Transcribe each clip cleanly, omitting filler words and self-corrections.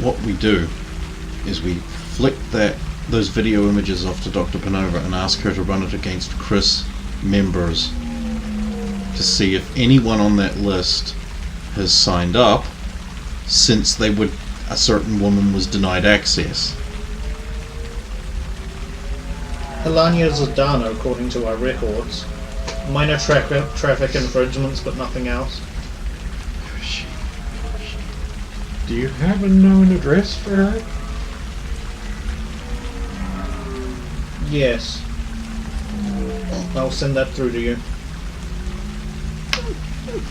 what we do is we flick those video images off to Dr. Panova and ask her to run it against Chris members to see if anyone on that list has signed up since a certain woman was denied access. Elania Zardano, according to our records. Minor traffic infringements, but nothing else. Do you have a known address for her? Yes. I'll send that through to you.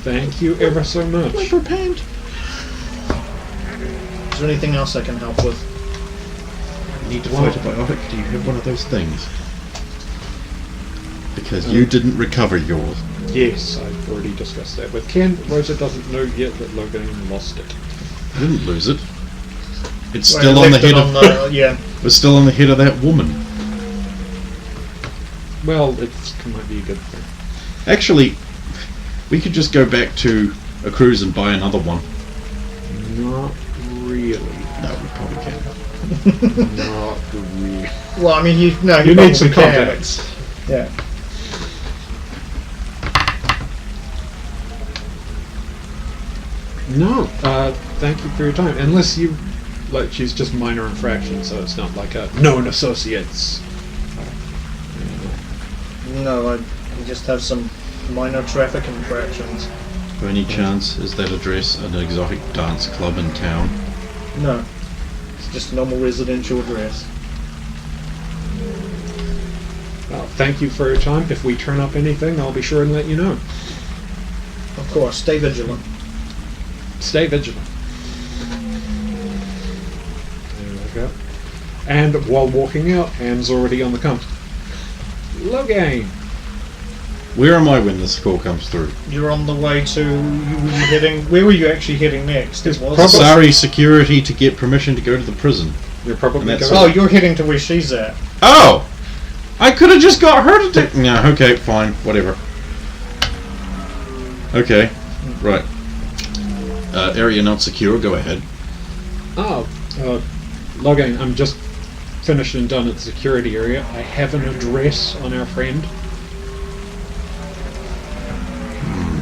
Thank you ever so much. Like repent. Is there anything else I can help with? I need to fight a biotic. Do you have one of those things? Because you didn't recover yours. Yes, I've already discussed that with Ken. Rosa doesn't know yet that Logan lost it. I didn't lose it. It's still on the head of yeah. It's still on the head of that woman. Well, it might be a good thing. Actually, we could just go back to a cruise and buy another one. Not really. No, we probably can. Not really. Well, I mean, you need some can. contacts. Yeah. No, thank you for your time. Unless you, she's just minor infraction, so it's not like a known associates. No, I just have some minor traffic infractions. By any chance, is that address an exotic dance club in town? No. It's just a normal residential address. Well, thank you for your time. If we turn up anything, I'll be sure and let you know. Of course, stay vigilant. Stay vigilant. There we go. And while walking out, Anne's already on the compass. Logan! Where am I when this call comes through? You're on the way to... Where were you actually heading next? Sorry, security to get permission to go to the prison. You're probably going... Oh, you're heading to where she's at. Oh! I could have just got her to take... No, okay, fine, whatever. Okay, right. Area not secure, go ahead. Oh, Logan, I'm just finished and done at the security area. I have an address on our friend.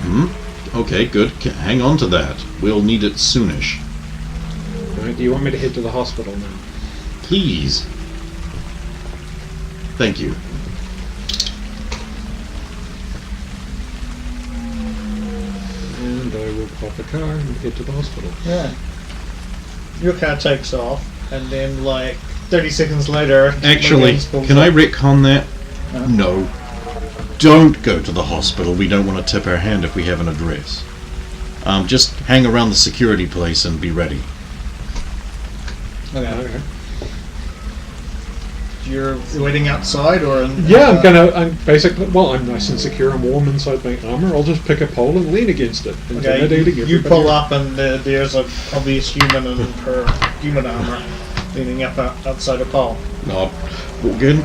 Mm-hmm. Okay, good. Hang on to that. We'll need it soonish. Right, do you want me to head to the hospital now? Please. Thank you. And I will pop a car and head to the hospital. Yeah. Your car takes off, and then, 30 seconds later... Actually, can I retcon that? No. Don't go to the hospital. We don't want to tip our hand if we have an address. Just hang around the security place and be ready. Okay. You're waiting outside, or... I'm basically... Well, I'm nice and secure and warm inside my armor. I'll just pick a pole and lean against it. Okay, you pull up, and there's an obvious human in her human armor leaning up outside a pole. No, walk in.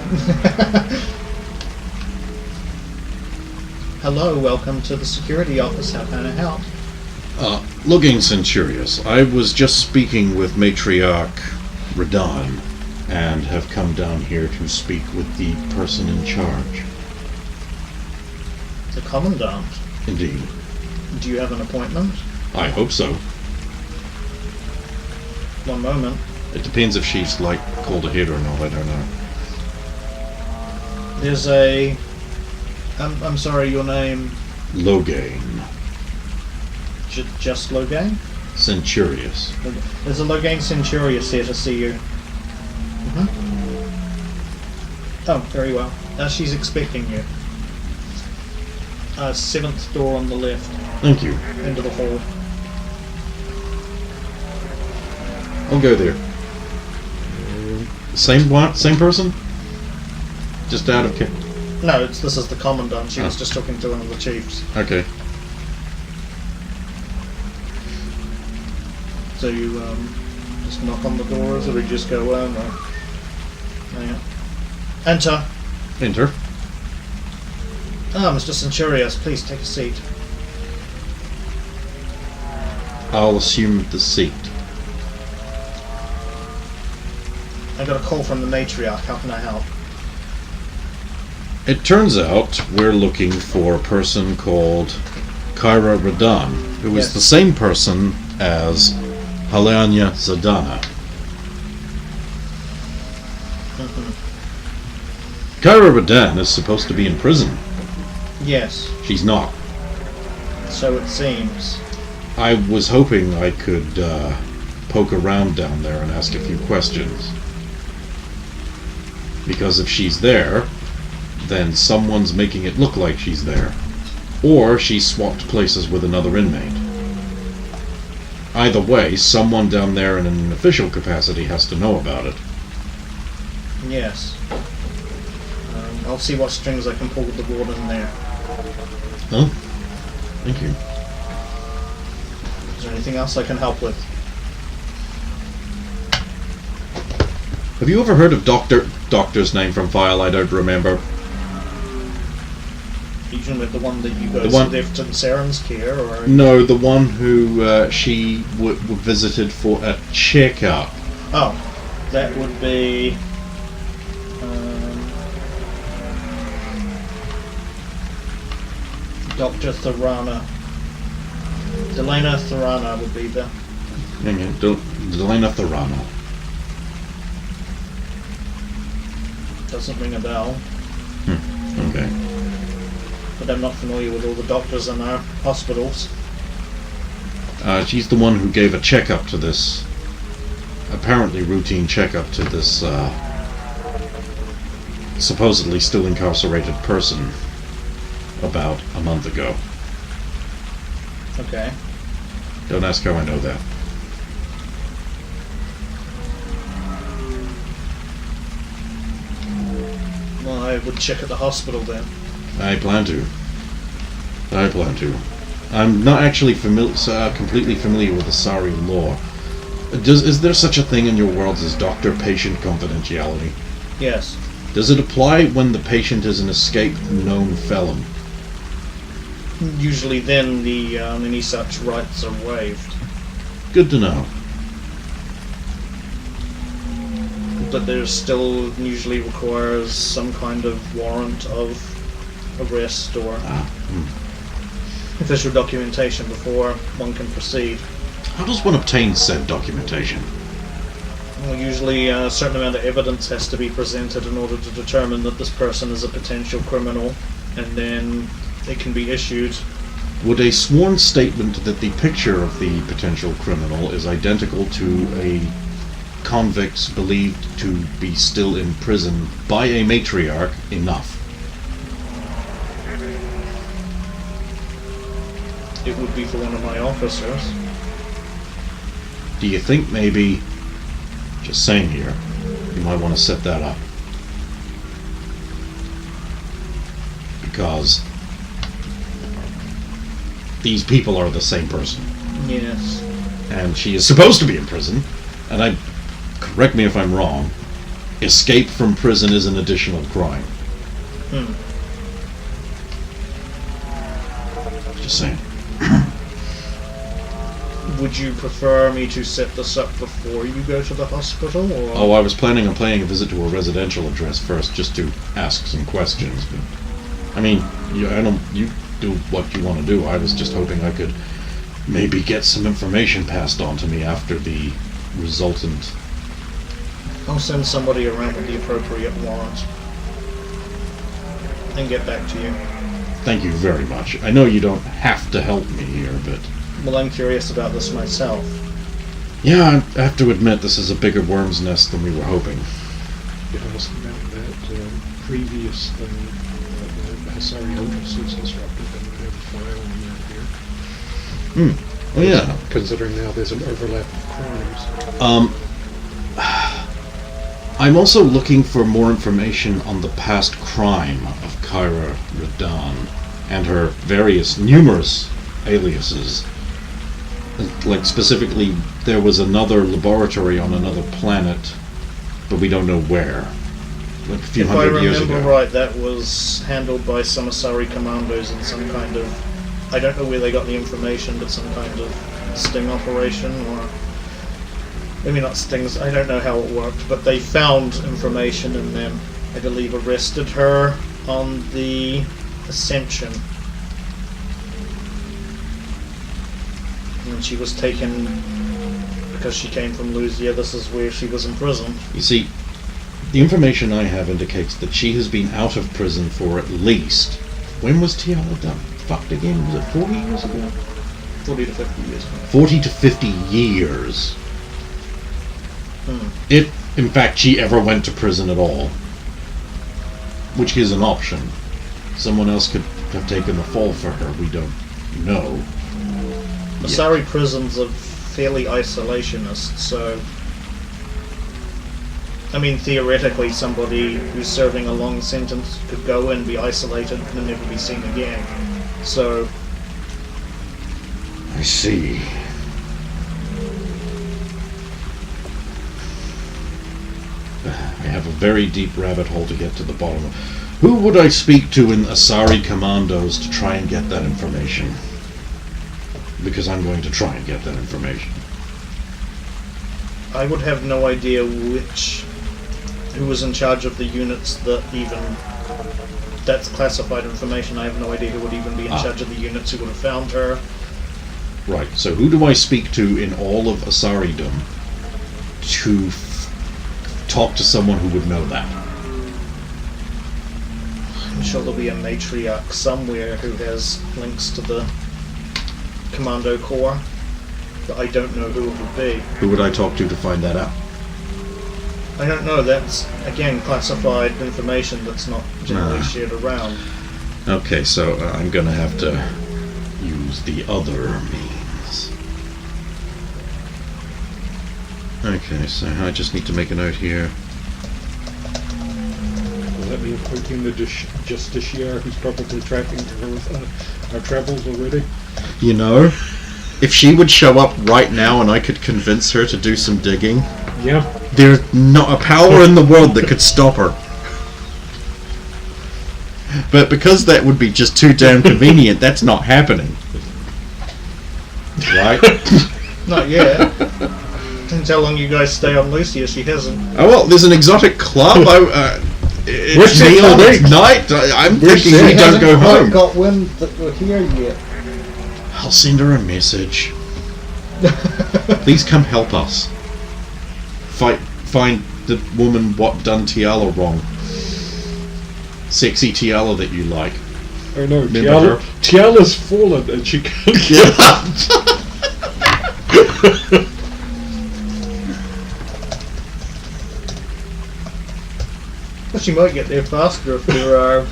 Hello, welcome to the security office. How can I help? Looking Centurious, I was just speaking with Matriarch Radon, and have come down here to speak with the person in charge. The Commandant? Indeed. Do you have an appointment? I hope so. One moment. It depends if she's, called ahead or not, I don't know. There's a... I'm sorry, your name? Logain. Just Logain? Centurious. There's a Logain Centurious here to see you. Oh, very well. She's expecting you. 7th door on the left. Thank you. Into the hall. I'll go there. Same person? Just out of care? No, this is the Commandant. She was just talking to one of the chiefs. Okay. So you just knock on the doors, or you just go in, or... Yeah. Enter. Enter. Mr. Centurious, please take a seat. I'll assume the seat. I got a call from the matriarch. How can I help? It turns out we're looking for a person called Kyra Radan, who is Yes. the same person as Helena Zadana. Kyra Radan is supposed to be in prison. Yes, She's not. so it seems. I was hoping I could poke around down there and ask a few questions. Because if she's there, then someone's making it look like she's there. Or she swapped places with another inmate. Either way, someone down there in an official capacity has to know about it. Yes. I'll see what strings I can pull with the warden there. Huh? Thank you. Is there anything else I can help with? Have you ever heard of Doctor's name from file? I don't remember. Even with the one that you guys The one- left in Saren's care, or... No, the one who she visited for a checkup. Oh, that would be... Dr. Thorana. Delena Thorana would be the... Hang on, Delena Thorana. Doesn't ring a bell, Okay. but I'm not familiar with all the doctors in our hospitals. She's the one who gave a checkup to this, apparently routine checkup to this supposedly still incarcerated person about a month ago. Okay. Don't ask how I know that. Well, I would check at the hospital then. I plan to. I'm not actually completely familiar with Asari law. Is there such a thing in your worlds as doctor-patient confidentiality? Yes. Does it apply when the patient is an escaped known felon? Usually then the any such rights are waived. Good to know. But there still usually requires some kind of warrant of arrest or official documentation before one can proceed. How does one obtain said documentation? Well, usually a certain amount of evidence has to be presented in order to determine that this person is a potential criminal, and then it can be issued. Would a sworn statement that the picture of the potential criminal is identical to a convict believed to be still in prison by a matriarch enough? It would be for one of my officers. Do you think maybe, just saying here, you might want to set that up? Because these people are the same person. Yes. And she is supposed to be in prison, and correct me if I'm wrong, escape from prison is an additional crime. Just saying. Would you prefer me to set this up before you go to the hospital, or...? Oh, I was planning on paying a visit to a residential address first, just to ask some questions. But I mean, you do what you want to do. I was just hoping I could maybe get some information passed on to me after the resultant. I'll send somebody around with the appropriate warrant and get back to you. Thank you very much. I know you don't have to help me here, but Well, I'm curious about this myself. yeah, I have to admit this is a bigger worm's nest than we were hoping. It asked about that previous thing, the Hasari Huntress's disrupted, and I have a file on that here. Oh yeah. Considering now there's an overlap of crimes. I'm also looking for more information on the past crime of Kyra Radan and her numerous aliases. Like, specifically, there was another laboratory on another planet, but we don't know where. Like a few If I hundred years ago. remember right, that was handled by some Asari commandos in some kind of... I don't know where they got the information, but some kind of sting operation, or... maybe not stings, I don't know how it worked, but they found information and then, I believe, arrested her on the Ascension. And she was taken, because she came from Lusia, this is where she was imprisoned. You see, the information I have indicates that she has been out of prison for at least... When was Tiala done? Fucked again? Was it 40 years ago? 40 to 50 years. 40 to 50 years. Hmm. If, in fact, she ever went to prison at all. Which is an option. Someone else could have taken the fall for her. We don't know. Asari prisons are fairly isolationist, so... I mean, theoretically, somebody who's serving a long sentence could go in, be isolated, and never be seen again. So... I see. I have a very deep rabbit hole to get to the bottom of. Who would I speak to in Asari Commandos to try and get that information? Because I'm going to try and get that information. I would have no idea who was in charge of the units that even... That's classified information. I have no idea who would even be in charge of the units who would have found her. Right, so who do I speak to in all of Asaridom to talk to someone who would know that? I'm sure there'll be a matriarch somewhere who has links to the Commando Corps, but I don't know who it would be. Who would I talk to find that out? I don't know, that's, again, classified information that's not generally shared around. Okay, so I'm gonna have to use the other means. Okay, so I just need to make a note here. Will that mean poking the justiciar who's probably tracking our travels already? You know, if she would show up right now and I could convince her to do some digging, Yeah. there's not a power in the world that could stop her. But because that would be just too damn convenient, that's not happening. Right? Not yet. Depends how long you guys stay on Lucia, she hasn't. Oh well, there's an exotic club. It's We're neon saying at night. I'm We're thinking saying we don't go home. got wind that we're here yet. I'll send her a message. Please come help us. Find the woman what done Tiala wrong. Sexy Tiala that you like. Oh no, Remember her? Tiala's fallen and she can't. Well, she might get there faster if there are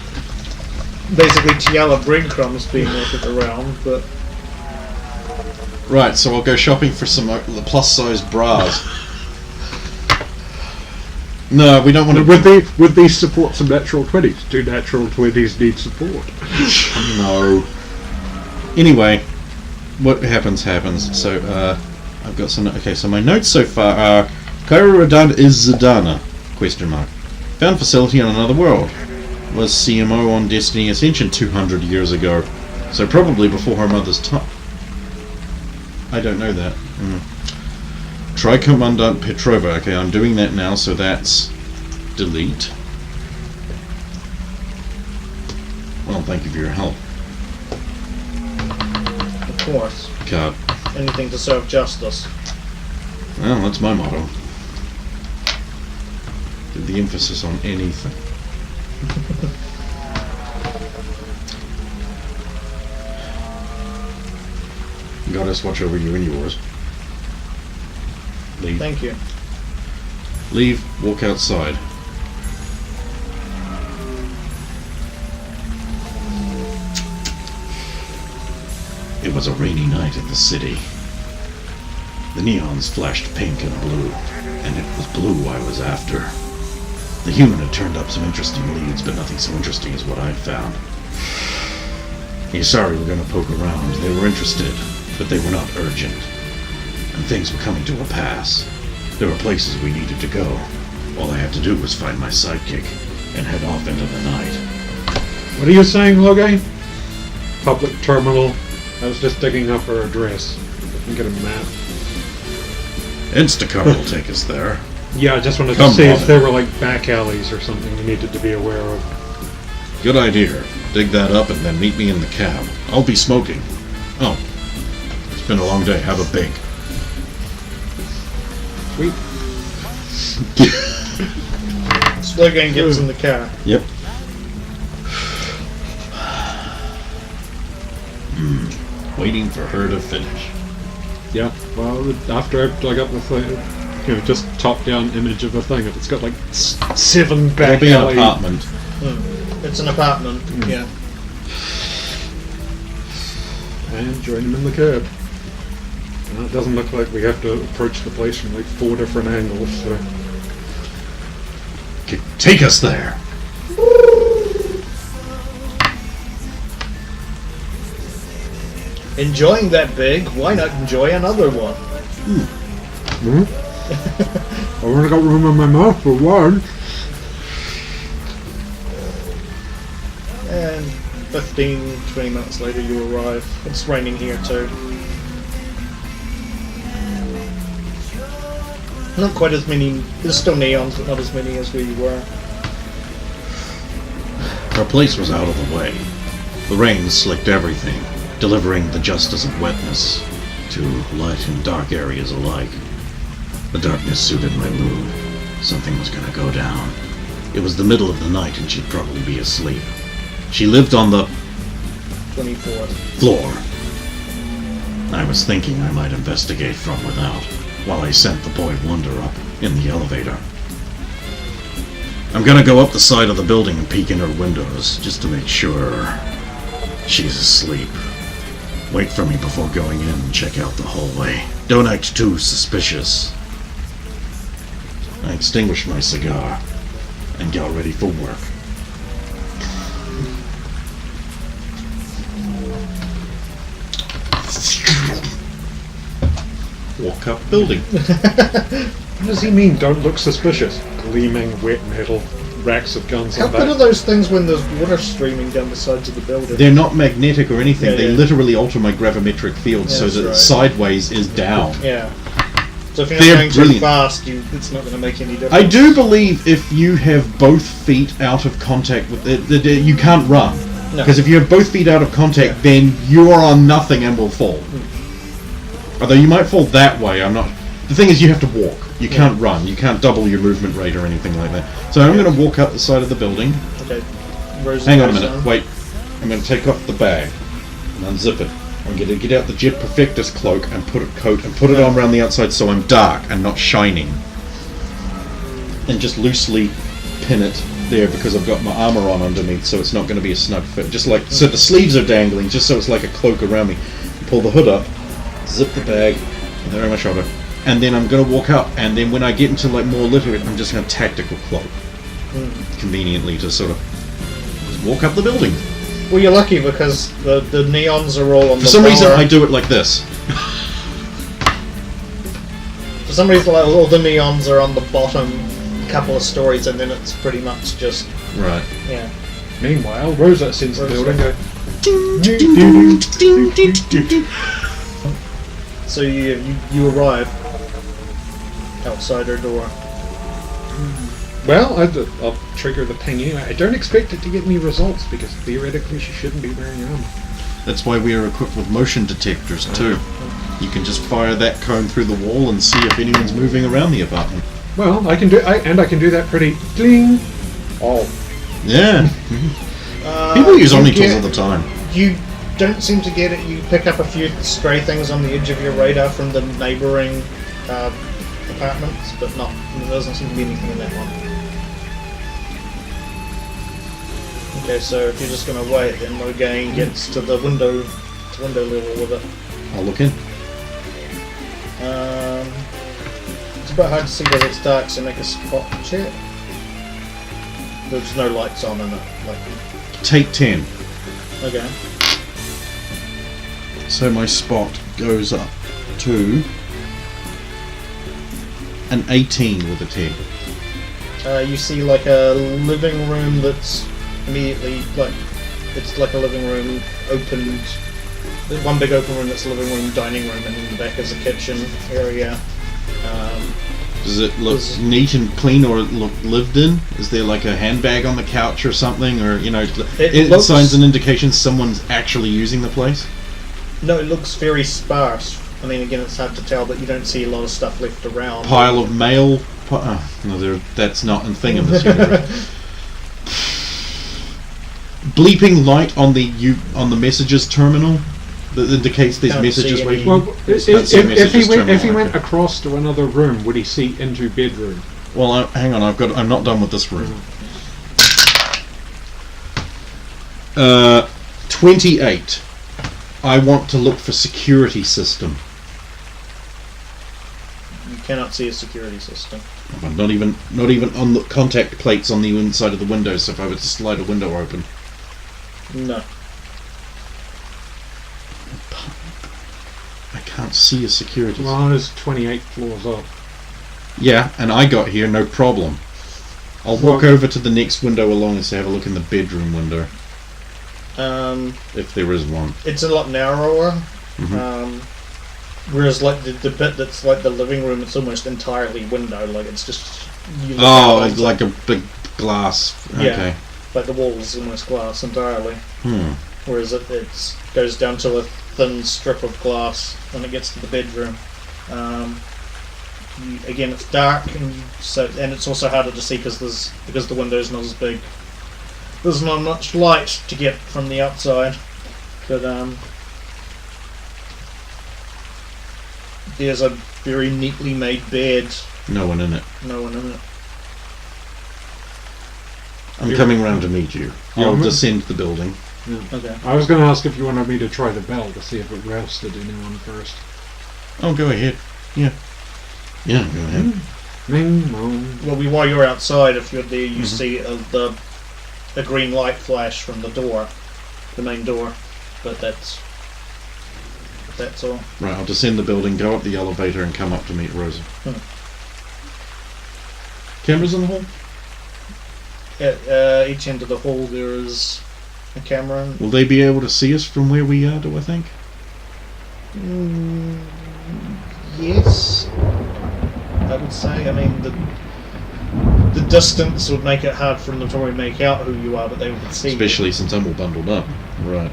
basically Tiala breadcrumbs being ordered around, but... Right, so I'll go shopping for some plus-size bras. No, we don't want to... Would these support some natural 20s? Do natural 20s need support? No. Anyway, what happens. So, I've got some... Okay, so my notes so far are... Cairo Radan is Zadana? Question mark. Found facility on another world. Was CMO on Destiny Ascension 200 years ago. So probably before her mother's time. I don't know that. Try Commandant Petrova. Okay, I'm doing that now, so that's delete. Well, thank you for your help. Of course. God. Anything to serve justice. Well, that's my motto. The emphasis on anything. Goddess, watch over you and yours. Leave. Thank you. Leave, walk outside. It was a rainy night in the city. The neons flashed pink and blue, and it was blue I was after. The human had turned up some interesting leads, but nothing so interesting as what I'd found. The Asari were going to poke around. They were interested, but they were not urgent. And things were coming to a pass. There were places we needed to go. All I had to do was find my sidekick and head off into the night. What are you saying, Logan? Public terminal. I was just digging up her address. I can get a map. Instacart will take us there. Yeah, I just wanted Come to see on. if there were like back alleys or something we needed to be aware of. Good idea. Dig that up and then meet me in the cab. I'll be smoking. Oh. It's been a long day. Have a big. Sweet. Slogan gets in the car. Yep. Waiting for her to finish. Yeah, well, after I've dug up the thing, just top-down image of the thing. If it's got like 7 It'll back be an alley. apartment. It's an apartment, yeah. And join them in the curb. And it doesn't look like we have to approach the place from like 4 different angles, so... Take us there. Enjoying that big, why not enjoy another one? I only got room in my mouth for one. And 15, 20 minutes later you arrive. It's raining here too. Not quite as many, there's still neons, but not as many as we were. Our place was out of the way. The rain slicked everything, delivering the justice of wetness to light and dark areas alike. The darkness suited my mood. Something was gonna go down. It was the middle of the night and she'd probably be asleep. She lived on the 24th. floor. I was thinking I might investigate from without, while I sent the boy Wonder up in the elevator. I'm gonna go up the side of the building and peek in her windows, just to make sure she's asleep. Wait for me before going in and check out the hallway. Don't act too suspicious. I extinguished my cigar and got ready for work. Walk up building. What does he mean, don't look suspicious? Gleaming wet metal, racks of guns How on good are back. those things when there's water streaming down the sides of the building? They're not magnetic or anything. Yeah, They yeah. literally alter my gravimetric field Yeah, so that's that right. sideways is down. Yeah. So if you're They're not going too brilliant. fast, it's not going to make any difference. I do believe if you have both feet out of contact with it, you can't run. No. Because if you have both feet out of contact, then you are on nothing and will fall. Although you might fall that way, I'm not... The thing is, you have to walk. You can't run. You can't double your movement rate or anything like that. So I'm going to walk up the side of the building. Okay. Rose Hang on a goes minute. down. Wait. I'm going to take off the bag and unzip it. I'm going to get out the Jet Perfectus cloak and put it on around the outside so I'm dark and not shining. And just loosely pin it there because I've got my armor on underneath, so it's not going to be a snug fit. Just like so, the sleeves are dangling, just so it's like a cloak around me. Pull the hood up, zip the bag, and there on my shoulder. And then I'm going to walk up, and then when I get into like more literate, I'm just going to tactical cloak, conveniently to sort of just walk up the building. Well, you're lucky because the neons are all on For the some reason, lower- I do it like this. For some reason, like, all the neons are on the bottom couple of stories, and then it's pretty much just Right. yeah. Meanwhile, Rosa sends the Rosa. building. So you arrive outside her door. Well, I'll trigger the ping anyway. I don't expect it to get me results because theoretically she shouldn't be wearing armor. That's why we are equipped with motion detectors too. You can just fire that cone through the wall and see if anyone's moving around the apartment. Well, I can do that pretty ding. Oh, Yeah. People use you Omnitools get- all the time. You don't seem to get it. You pick up a few stray things on the edge of your radar from the neighbouring apartments, but not. There doesn't seem to be anything in that one. Okay, so if you're just going to wait, then Logain gets to the window level with it. I'll look in. It's a bit hard to see whether it's dark, so make a spot check. There's no lights on in it. Take 10. Okay. So my spot goes up to an 18 with a 10. You see like a living room that's immediately it's like a living room opened. There's one big open room that's a living room, dining room, and in the back is a kitchen area. Does it look Does- neat and clean, or look lived in? Is there like a handbag on the couch or something, or it looks- signs an indication someone's actually using the place? No, it looks very sparse. I mean, again, it's hard to tell, but you don't see a lot of stuff left around. Pile of mail. No, that's not a thing in this universe. Bleeping light on the messages terminal that indicates there's Can't messages see waiting. any- Well, It's not the if he terminal, went okay. across to another room, would he see into bedroom? Well, hang on. I'm not done with this room. 28. I want to look for security system. You cannot see a security system. Not even on the contact plates on the inside of the windows. So if I were to slide a window open, No. I can't see a security system. Well, there's 28 floors up. Yeah, and I got here no problem. I'll walk Well- over to the next window along and say have a look in the bedroom window, if there is one. It's a lot narrower. Mhm. Whereas, like the bit that's like the living room, it's almost entirely window. Like it's just you look Oh, out it's like a big glass. Yeah. Okay. like the walls almost glass entirely. Whereas it goes down to a thin strip of glass when it gets to the bedroom. Again, it's dark, and it's also harder to see because the window's not as big. There's not much light to get from the outside, but there's a very neatly made bed. No one in it. No one in it. I'm Yeah. coming round to meet you. Yeah, I'll I'm- descend the building. Okay. I was going to ask if you wanted me to try the bell to see if it rousted anyone first. Oh, go ahead. Yeah. Yeah, go ahead. Ming mong. Well, while you're outside, if you're there, you Mhm. see a green light flash from the door, the main door. But that's all. Right, I'll descend the building, go up the elevator, and come up to meet Rosa. Cameras in the hall? At each end of the hall, there is a camera. Will they be able to see us from where we are, do I think? Yes, I would say. I mean, the distance would make it hard for them to probably make out who you are, but they would see. Especially since I'm all bundled up. Right.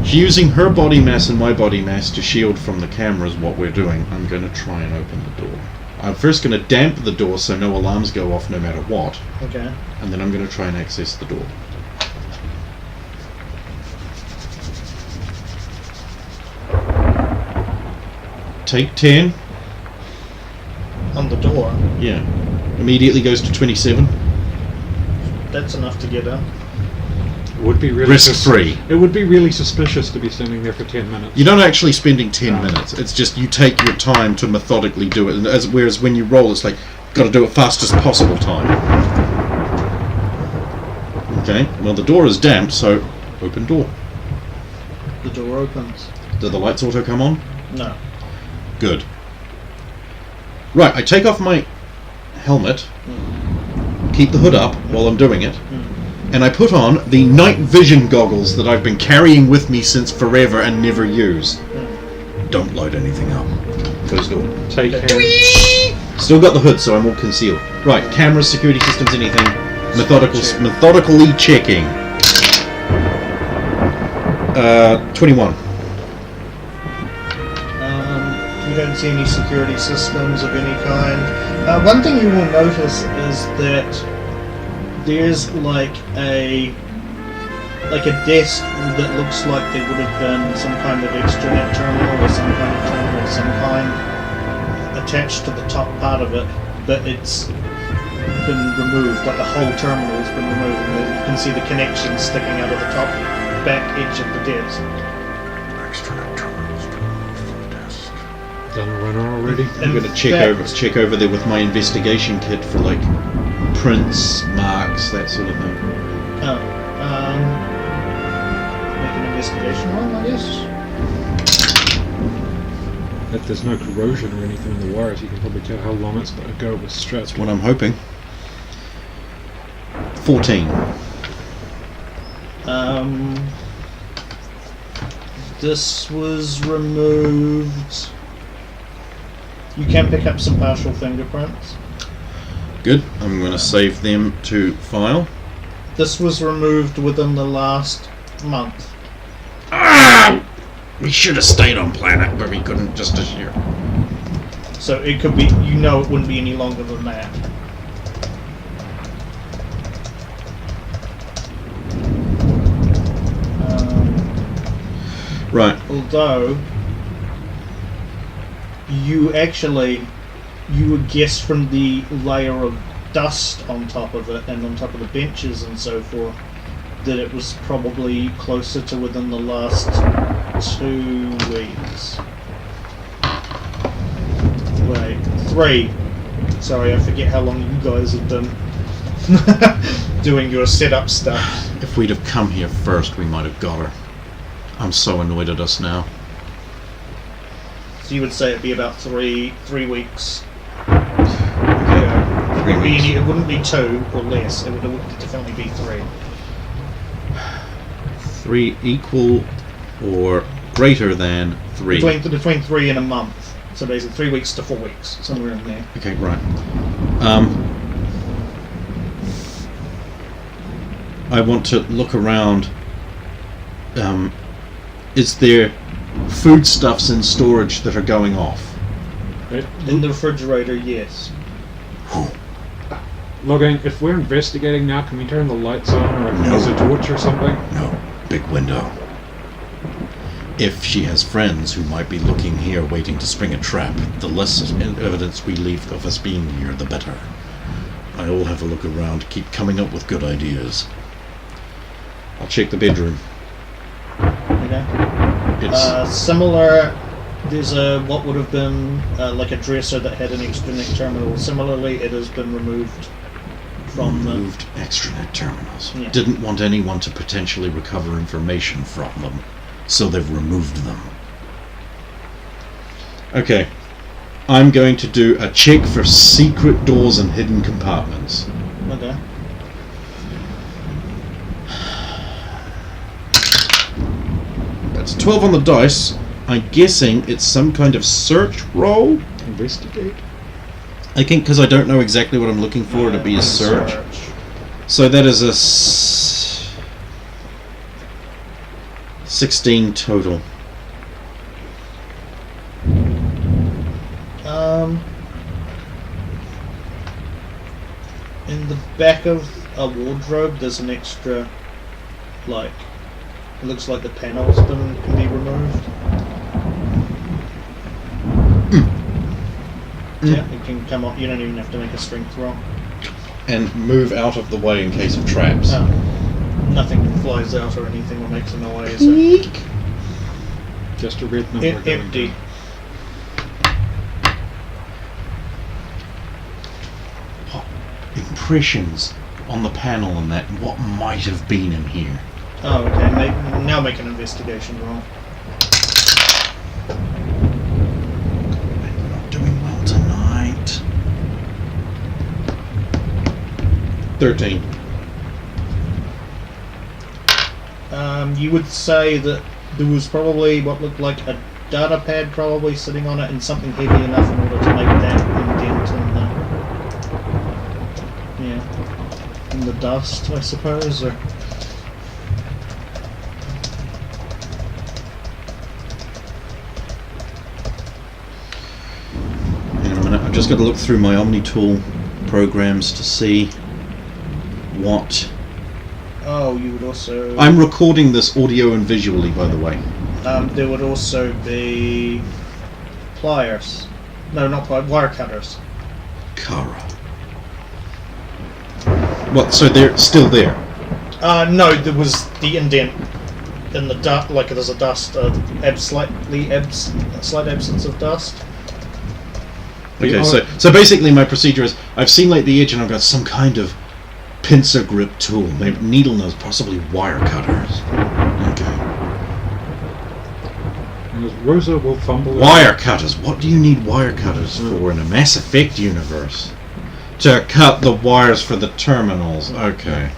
She's using her body mass and my body mass to shield from the cameras what we're doing. I'm going to try and open the door. I'm first going to damp the door so no alarms go off no matter what, Okay. and then I'm going to try and access the door. Take 10. On the door. Yeah. Immediately goes to 27. That's enough to get in. It would be really Risk free. It would be really suspicious to be standing there for 10 minutes. You're not actually spending 10 No. minutes. It's just you take your time to methodically do it. And whereas when you roll, it's like, got to do it fastest possible time. Okay, well the door is damp, so open door. The door opens. Do the lights auto come on? No. Good. Right, I take off my helmet, keep the hood up while I'm doing it, and I put on the night vision goggles that I've been carrying with me since forever and never use. Don't light anything up. Close door. Take Okay. care. Still got the hood, so I'm all concealed. Right, cameras, security systems, anything. Check. Methodically checking. 21. You don't see any security systems of any kind. One thing you will notice is that there's like a desk that looks like there would have been some kind of extranet terminal or some kind of terminal of some kind attached to the top part of it, but it's been removed. Like the whole terminal has been removed, and you can see the connections sticking out of the top back edge of the desk. Done a runner already? I'm gonna check over there with my investigation kit for like prints, marks, that sort of thing. Make an investigation roll, I guess. If there's no corrosion or anything in the wires, you can probably tell how long it's ago it was stretched. What I'm hoping. 14. This was removed. You can pick up some partial fingerprints. Good. I'm going to save them to file. This was removed within the last month. Ah! We should have stayed on planet, but we couldn't just this year. So it could be, you know, it wouldn't be any longer than that. Right. Although, you would guess from the layer of dust on top of it and on top of the benches and so forth that it was probably closer to within the last 2 weeks. Wait, 3. Sorry, I forget how long you guys have been doing your setup stuff. If we'd have come here first, we might have got her. I'm so annoyed at us now. So you would say it'd be about 3 weeks. Yeah. 3 weeks. It wouldn't be 2 or less. It would definitely be 3. 3 equal or greater than 3. Between 3 and a month. So basically 3 weeks to 4 weeks, somewhere in there. Okay, right. I want to look around. Is there foodstuffs in storage that are going off? Right. In the refrigerator, yes. Logan, if we're investigating now, can we turn the lights on or No. use a torch or something? No. Big window. If she has friends who might be looking here waiting to spring a trap, the less evidence we leave of us being here, the better. I'll have a look around, keep coming up with good ideas. I'll check the bedroom. Okay. It's Similar, there's what would have been like a dresser that had an extranet terminal. Similarly, it has been removed from removed extranet terminals. Yeah. Didn't want anyone to potentially recover information from them, so they've removed them. Okay. I'm going to do a check for secret doors and hidden compartments. Okay. That's 12 on the dice. I'm guessing it's some kind of search roll. Investigate? I think because I don't know exactly what I'm looking for to be a search. So that is a 16 total. In the back of a wardrobe, there's an extra, like, it looks like the panel's can be removed. Yeah, it can come off. You don't even have to make a strength roll. And move out of the way in case of traps. Oh, nothing flies out or anything or makes a noise. Just a red number. going Empty. down. What impressions on the panel and that, what might have been in here? Oh, okay. Now make an investigation roll. I'm not doing well tonight. 13. You would say that there was probably what looked like a data pad probably sitting on it and something heavy enough in order to make that indent in the dust, I suppose. Or Hang on a minute, I've just got to look through my OmniTool programs to see what... oh, you would also. I'm recording this audio and visually, by the way. There would also be pliers. No, not pliers. Wire cutters. Kara. What, so they're still there? No, there was the indent in the dust. Like there's a dust, slight absence of dust. Okay, so basically my procedure is, I've seen like the edge and I've got some kind of pincer grip tool, maybe needle nose, possibly wire cutters. Okay. And Rosa will fumble. Wire cutters. What do you need wire cutters for in a Mass Effect universe? To cut the wires for the terminals. Okay.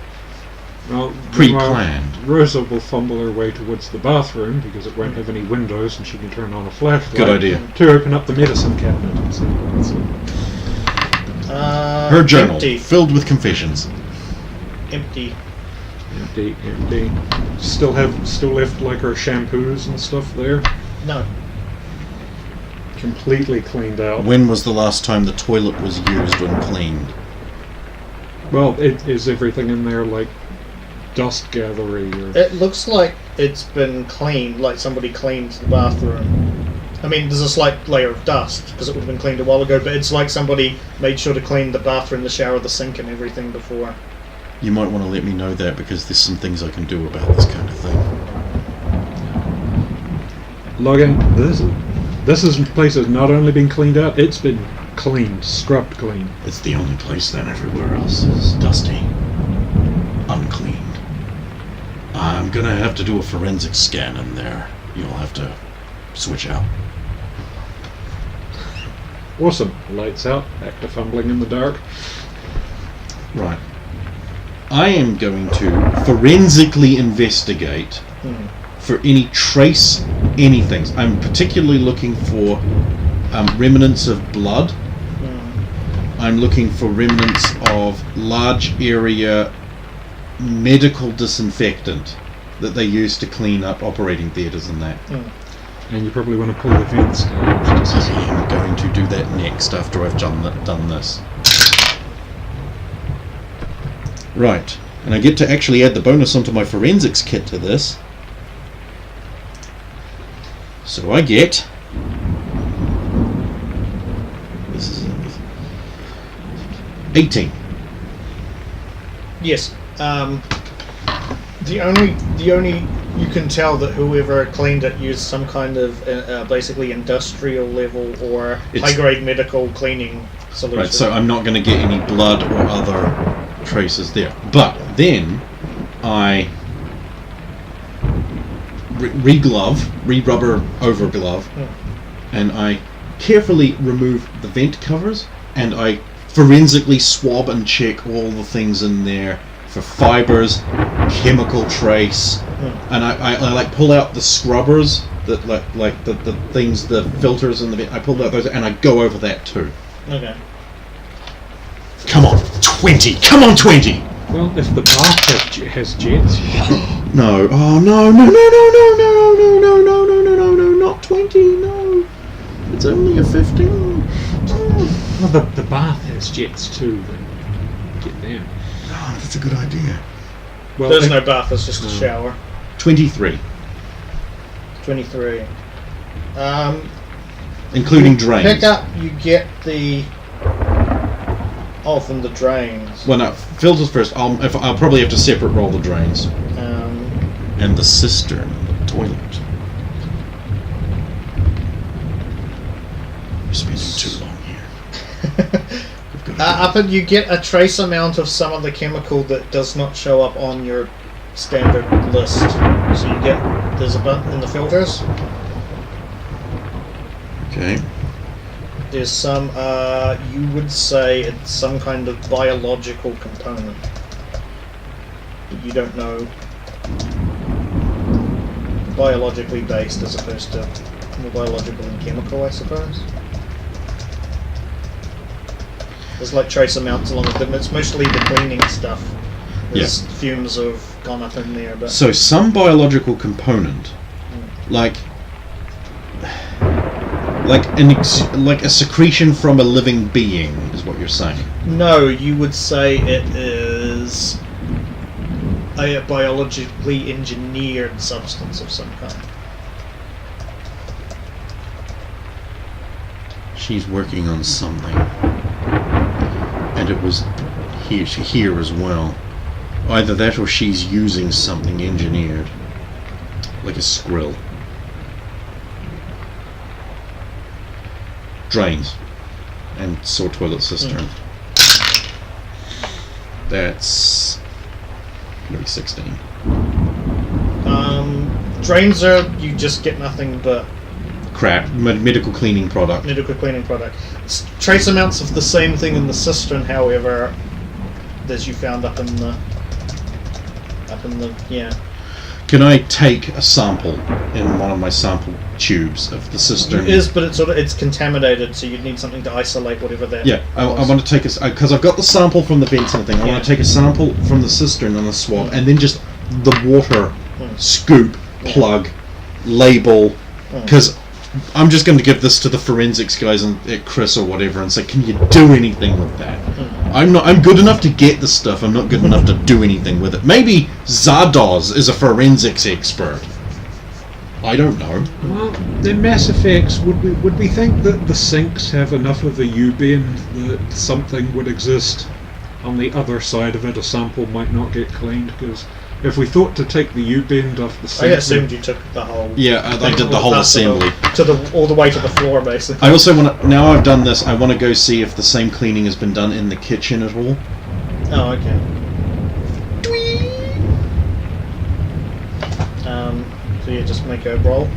Well, Pre-planned. Rosa will fumble her way towards the bathroom because it won't have any windows and she can turn on a flashlight. Good idea. To open up the medicine cabinet and see what's in Her journal, Empty. filled with confessions. Empty. Empty. Still left like her shampoos and stuff there. No. Completely cleaned out. When was the last time the toilet was used and cleaned? Well, is everything in there like dust gathery or? It looks like it's been cleaned, like somebody cleaned the bathroom. I mean, there's a slight layer of dust because it would have been cleaned a while ago, but it's like somebody made sure to clean the bathroom, the shower, the sink, and everything before. You might want to let me know that because there's some things I can do about this kind of thing. Logan, this place has not only been cleaned out, it's been cleaned, scrubbed clean. It's the only place then everywhere else is dusty, uncleaned. I'm gonna have to do a forensic scan in there. You'll have to switch out. Awesome. Lights out, back to fumbling in the dark. Right. I am going to forensically investigate for any trace anything. I'm particularly looking for remnants of blood. I'm looking for remnants of large area medical disinfectant that they use to clean up operating theatres and that. And you probably want to pull the vents down. I am going to do that next after I've done this. Right, and I get to actually add the bonus onto my forensics kit to this. So I get... This is 18. Yes. The only you can tell that whoever cleaned it used some kind of basically industrial level or high grade medical cleaning solution. Right, so I'm not going to get any blood or other traces there. But then I re-rubber over glove, and I carefully remove the vent covers, and I forensically swab and check all the things in there for fibers, chemical trace, and I like pull out the scrubbers that like the things, the filters in the vent. I pull out those and I go over that too. Okay. Come on, 20! Come on, 20! Well, if the bath has jets, No, oh no, not 20, no. It's only a 15. well, the bath has jets too. Then get them. Oh, that's a good idea. Well, There's no bath, it's just a shower. 23. 23. Including drains. Pick up, you get the... Oh, from the drains. Well, no, filters first. I'll probably have to separate roll the drains. And the cistern and the toilet. You're spending too long here. Up and you get a trace amount of some of the chemical that does not show up on your standard list. So you get, there's a button in the filters. Okay. There's some, you would say it's some kind of biological component that you don't know. Biologically based as opposed to more biological and chemical, I suppose. There's like trace amounts along with them. It's mostly the cleaning stuff. There's fumes have gone up in there, but So some biological component, like a secretion from a living being, is what you're saying. no, you would say it is a biologically engineered substance of some kind. She's working on something, and it was here as well. Either that or she's using something engineered, like a skrill. Drains and toilet cistern. That's maybe 16. Drains are, you just get nothing but Crap. Medical cleaning product. medical cleaning product. Trace amounts of the same thing in the cistern, however, as you found up in the yeah. Can I take a sample in one of my sample tubes of the cistern? It is, but it's contaminated, so you'd need something to isolate whatever that. Yeah, I want to take because I've got the sample from the vents and everything. I want to take a sample from the cistern and the swab, and then just the water scoop, plug, label, because I'm just going to give this to the forensics guys at Chris or whatever and say, can you do anything with that? I'm good enough to get the stuff. I'm not good enough to do anything with it. Maybe Zardoz is a forensics expert. I don't know. Well, in Mass Effects, would we think that the sinks have enough of a U-bend that something would exist on the other side of it? A sample might not get cleaned, because if we thought to take the U-bend off the sink... I assumed you took the whole... Yeah, I did the whole assembly. All the way to the floor, basically. I also want to... Now I've done this, I want to go see if the same cleaning has been done in the kitchen at all. Oh, okay. So you just make a roll.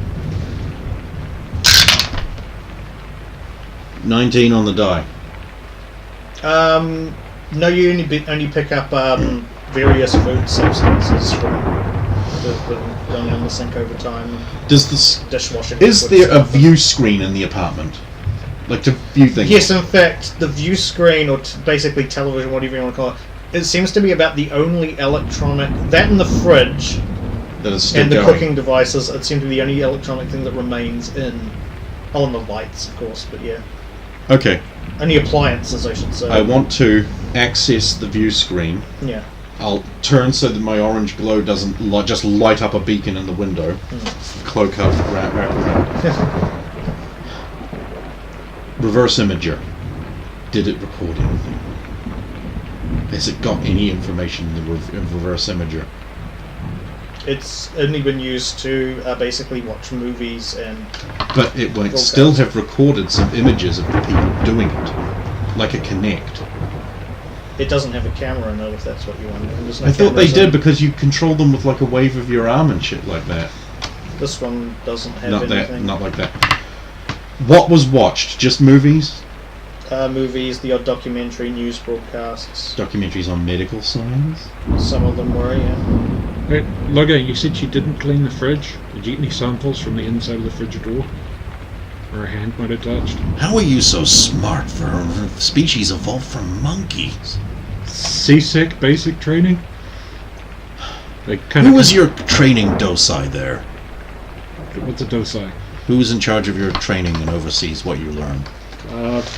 19 on the die. No, you only pick up various food substances from the going in the sink over time. Does this Dishwashing. is there a view screen in the apartment, like to view things? Yes, in fact, the view screen, or basically television, whatever you want to call it, it seems to be about the only electronic that and the fridge That is still and the going. cooking devices. It seems to be the only electronic thing that remains in. Oh, and the lights, of course, but yeah. Okay, Only appliances, I should say. I want to access the view screen. Yeah. I'll turn so that my orange glow doesn't just light up a beacon in the window. Cloak up, wrap around. Reverse imager. Did it record anything? Has it got any information in the reverse imager? It's only been used to basically watch movies and... But it won't still have recorded some images of the people doing it. Like a Kinect. It doesn't have a camera in it, if that's what you want. There's no I thought they cameras did in. because you control them with like a wave of your arm and shit like that. This one doesn't have Not anything. that, not like that. What was watched? Just movies? Movies, the odd documentary, news broadcasts. Documentaries on medical science? Some of them were, yeah. Hey, Lugger, you said she didn't clean the fridge. Did you get any samples from the inside of the fridge door? Or a hand might have touched? How are you so smart for a species evolved from monkeys? CSEC basic training? Like kind Who of. was your training docile there? What's a docile? Who was in charge of your training and oversees what you learned?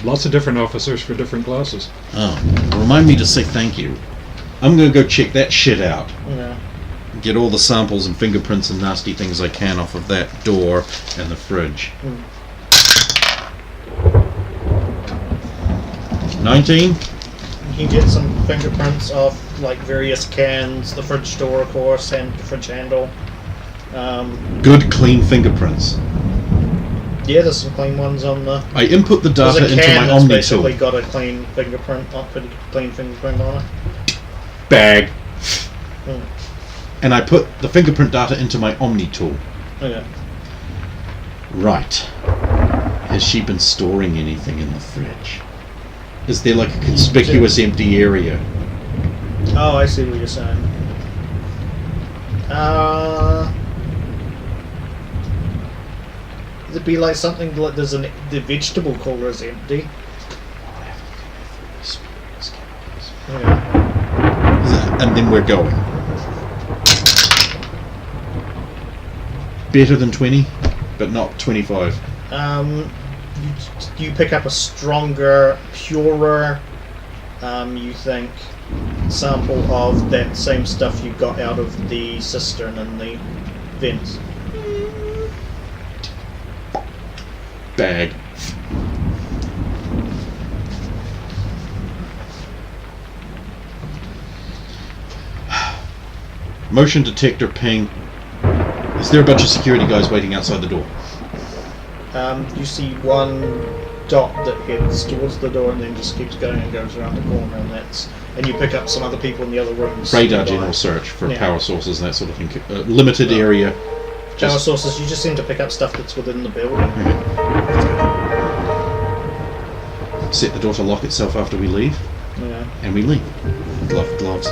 Lots of different officers for different classes. Oh, remind me to say thank you. I'm gonna go check that shit out. Yeah. Get all the samples and fingerprints and nasty things I can off of that door and the fridge. 19? You can get some fingerprints off like various cans, the fridge door, of course, and the fridge handle. Good clean fingerprints. Yeah, there's some clean ones on the... I input the There's data a into can my that's Omni basically tool. got a clean fingerprint on it. Bag. Mm. And I put the fingerprint data into my Omni tool. Okay. Right. Has she been storing anything in the fridge? Is there like a conspicuous empty area? Oh, I see what you're saying. It'd be like something like the vegetable cooler is empty. Yeah. And then we're going. Better than 20, but not 25. You pick up a stronger, purer, you think, sample of that same stuff you got out of the cistern and the vents. Bag. Motion detector ping. Is there a bunch of security guys waiting outside the door? You see one dot that heads towards the door and then just keeps going and goes around the corner, and you pick up some other people in the other rooms. Radar nearby. general search for Yeah. power sources and that sort of thing. Limited area. Power sources, you just seem to pick up stuff that's within the building. Set the door to lock itself after we leave, Yeah. and we leave. Gloves.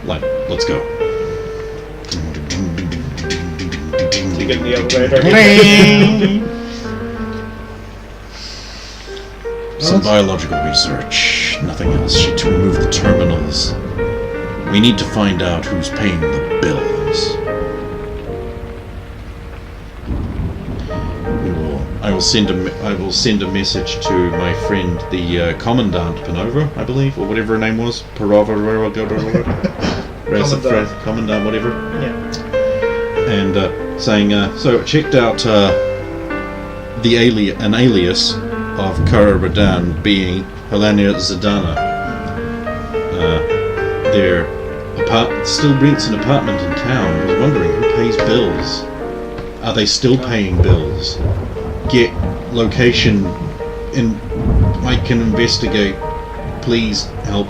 Like, let's go. to get in the elevator. Some biological research, nothing else. To remove the terminals. We need to find out who's paying the bills. I will send a message to my friend, the Commandant Panova, I believe, or whatever her name was, Commandant, whatever. Yeah. And saying, so I checked out an alias of Kara Radan being Helena Zadana. Their still rents an apartment in town. I was wondering who pays bills. Are they still paying bills? Get location, and I can investigate. Please help.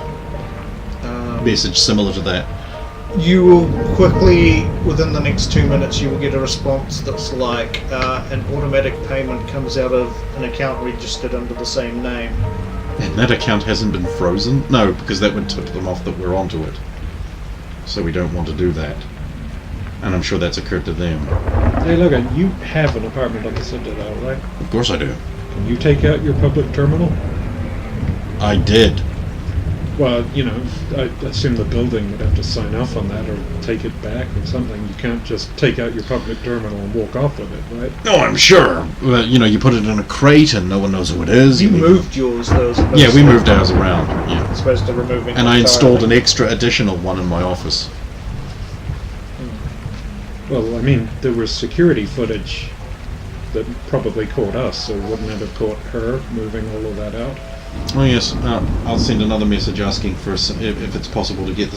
Message similar to that. You will quickly, within the next 2 minutes, you will get a response that's like an automatic payment comes out of an account registered under the same name. And that account hasn't been frozen? No, because that would tip them off that we're onto it. So we don't want to do that. And I'm sure that's occurred to them. Hey, Logan, you have an apartment on the Citadel, right? Of course I do. Can you take out your public terminal? I did. Well, you know, I assume the building would have to sign off on that or take it back or something. You can't just take out your public terminal and walk off with it, right? No, I'm sure. But, you know, you put it in a crate and no one knows who it is. You moved yours, though. Yeah, we moved ours around. Yeah. As opposed to removing. And I installed an extra additional one in my office. Well, I mean, there was security footage that probably caught us, so wouldn't it have caught her moving all of that out? Oh yes, I'll send another message asking for if it's possible to get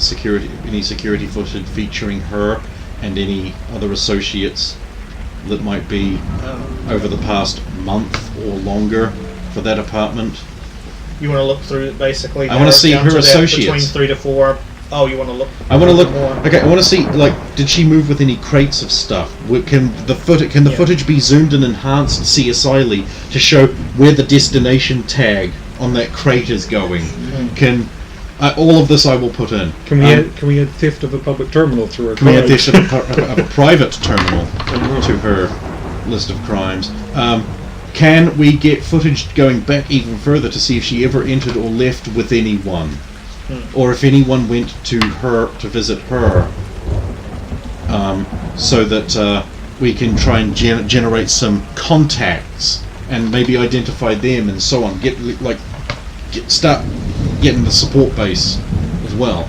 any security footage featuring her and any other associates that might be over the past month or longer for that apartment. You want to look through it basically? I want to see her associates. Between 3 to 4. Oh, you want to look? I want to look. Okay, I want to see. Like, did she move with any crates of stuff? Can the footage be zoomed and enhanced CSI-ly to show where the destination tag on that crate is going? Can all of this I will put in. Can we add theft of a public terminal through her? Can we add theft of a private terminal to her list of crimes? Can we get footage going back even further to see if she ever entered or left with anyone? Or if anyone went to visit her, so that we can try and generate some contacts and maybe identify them and so on. Start getting the support base as well.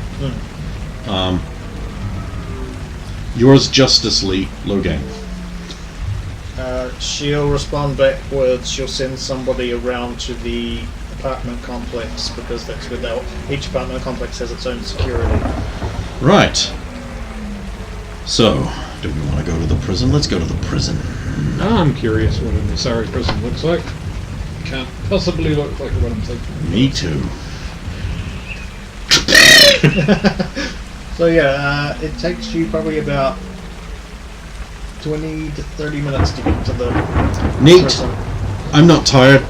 Yours justly, Logan. She'll respond back with she'll send somebody around to the apartment complex because that's where each apartment complex has its own security. Right. So, do we want to go to the prison? Let's go to the prison. I'm curious what a Nasari prison looks like. Can't possibly look like what I'm thinking. Me too. So yeah, it takes you probably about 20 to 30 minutes to get to the Neat. prison. I'm not tired.